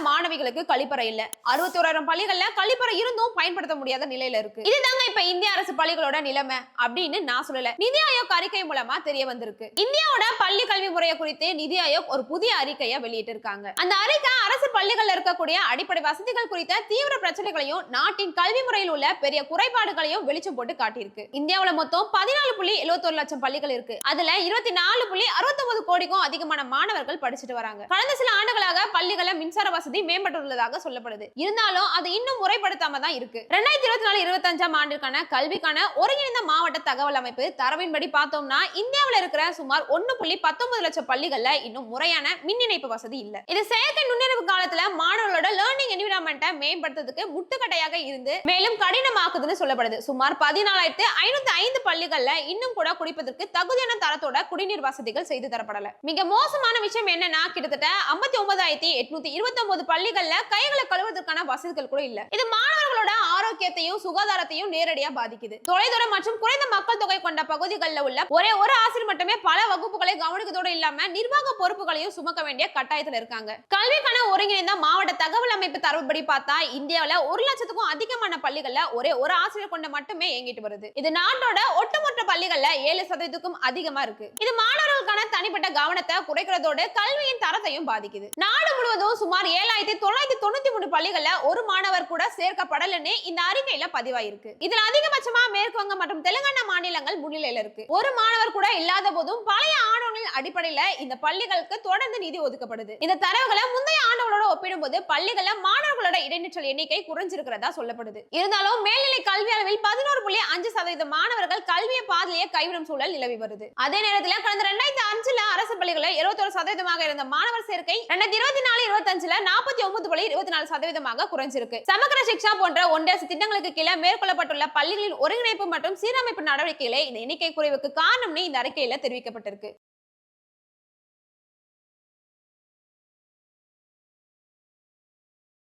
மாணவிகளுக்கு கழிப்பறை இல்ல. 61,000 பள்ளிகள்ல கழிப்பறை இருந்தும் பயன்படுத்த முடியாத நிலையில இருக்கு. இதுதாங்க இப்ப இந்திய அரசு பள்ளிகளோட நிலைமை அப்படின்னு நான் சொல்லல. நிதி ஆயோக் அறிக்கை மூலமா தெரிய வந்திருக்கு. இந்தியாவோட பள்ளி கல்வி முறையை குறித்து நிதி ஆயோக் ஒரு புதிய அறிக்கையை வெளியிட்டு இருக்காங்க. அந்த அறிக்கை அரசு பள்ளிகள்ல இருக்கக்கூடிய அடிப்படை வசதிகள் குறித்த தீவிர பிரச்சனைகளையும் நாட்டின் கல்வி முறையில் உள்ள பெரிய குறைபாடுகளையும் வெளிச்சம் போட்டு காட்டியிருக்கு. இந்தியாவுல மொத்தம் 14.71 லட்சம் பள்ளிகள் இருக்கு. அதுல 24.69 கோடிக்கும் அதிகமான மாணவர்கள் படிச்சுட்டு வராங்க. கடந்த சில ஆண்டுகளாக பள்ளிகள மின்சார வசதி மேம்பட்டுள்ளதாக சொல்லப்படுது. இருந்தாலும் அது இன்னும் முறைப்படுத்தாம தான் இருக்கு. 2024-25 ஆண்டிற்கான கல்விக்கான ஒருங்கிணைந்த மாவட்ட தகவல் அமைப்பு தரவின்படி பார்த்தோம்னா இந்தியாவுல இருக்கிற சுமார் 1.19 லட்சம் பள்ளிகள்ல இன்னும் முறையான மின் இணைப்பு வசதி இல்ல. இது செயற்கை நுண்ணறிவு காலத்துல மாணவர்களோட லேர்னிங் என்விரான்மெண்ட்டை மேம்படுத்துறதுக்கு முட்டுக்கட்டையாக இருந்து மேலும் கடினமாக்குதுன்னு சொல்லப்படுது. சுமார் 14,505 பள்ளிகள்ல இன்னும் கூட குடிப்பதற்கு தகுதியான தரத்தோட குடிநீர் வசதிகள் செய்து தரப்படல. மிக மோசமான விஷயம் என்னன்னா கிட்டத்தட்ட 59,829 பள்ளிகள்ல கைகளை கழுவுவதற்கான வசதிகள் கூட இல்ல. இது மாணவர்களோட ஆரோக்கியத்தையும் சுகாதாரத்தையும் நேரடியா பாதிக்குது. தொலைதூரம் மற்றும் குறைந்த மக்கள் தொகை கொண்ட பகுதிகளில் உள்ள ஒரே ஒரு ஆசிரியர் மட்டுமே பல வகுப்புகளை கவனிக்கத்தோடு இல்லாம நிர்வாக பொறுப்புகளையும் சுமக்க வேண்டிய கட்டாயத்தில் இருக்காங்க. கல்விக்கான ஒருங்கிணைந்த மாவட்ட தகவல் அமைப்பு தரவுப்படி பார்த்தா இந்தியாவுல 1 லட்சத்துக்கும் அதிகமான பள்ளிகள்ல ஒரே ஒரு ஆசிரியர் கொண்ட மட்டுமே இயங்கிட்டு வருது. இது நாட்டோட ஒட்டுமொத்த பள்ளிகள்ல 7% அதிகமா இருக்கு. இது மாணவர்களுக்கான தனிப்பட்ட கவனத்தை குறைக்கிறதோடு கல்வியின் தரத்தையும் பாதிக்குது. நாடு முழுவதும் சுமார் 7,993 பள்ளிகள்ல ஒரு மாணவர் கூட சேர்க்கப்படலன்னு இந்த அறிக்கையில பதிவாயிருக்கு. இதுல அதிகபட்சமா மேற்கு வங்கம் மற்றும் தெலுங்கானா மாநிலங்கள் முன்னிலையில இருக்கு. ஒரு மாணவர் கூட இல்லாத போதும் பழைய ஆண்டுகளின் அடிப்படையில இந்த பள்ளிகளுக்கு தொடர்ந்து நிதி ஒதுக்கப்படுது. இந்த தரவுகளை முந்தைய ஆண்டுகளோட ஒப்பிடும்போது பள்ளிகள்ல மாணவர்களோட இடைநிற்றல் எண்ணிக்கை குறைஞ்சிருக்கிறதா சொல்லப்படுது. இருந்தாலும் மேல்நிலை கல்வி அளவில் 11.5% மாணவர்கள் கல்வியை பாதிலேயே கைவிடும் சூழல் நிலவி வருது. அதே நேரத்தில் கடந்த 2005 அரசு பள்ளிகளில் 21% இருந்த மாணவர் சேர்க்கை 2024-25 49.24% குறைஞ்சிருக்கு. சமக்கர சிக்ஷா போன்ற ஒன்றிய திட்டங்களுக்கு கீழே மேற்கொள்ளப்பட்டுள்ள பள்ளிகளின் ஒருங்கிணைப்பு மற்றும் சீரமைப்பு நடவடிக்கைகளே இந்த எண்ணிக்கை குறைவுக்கு காரணம்னு இந்த அறிக்கையில தெரிவிக்கப்பட்டிருக்கு.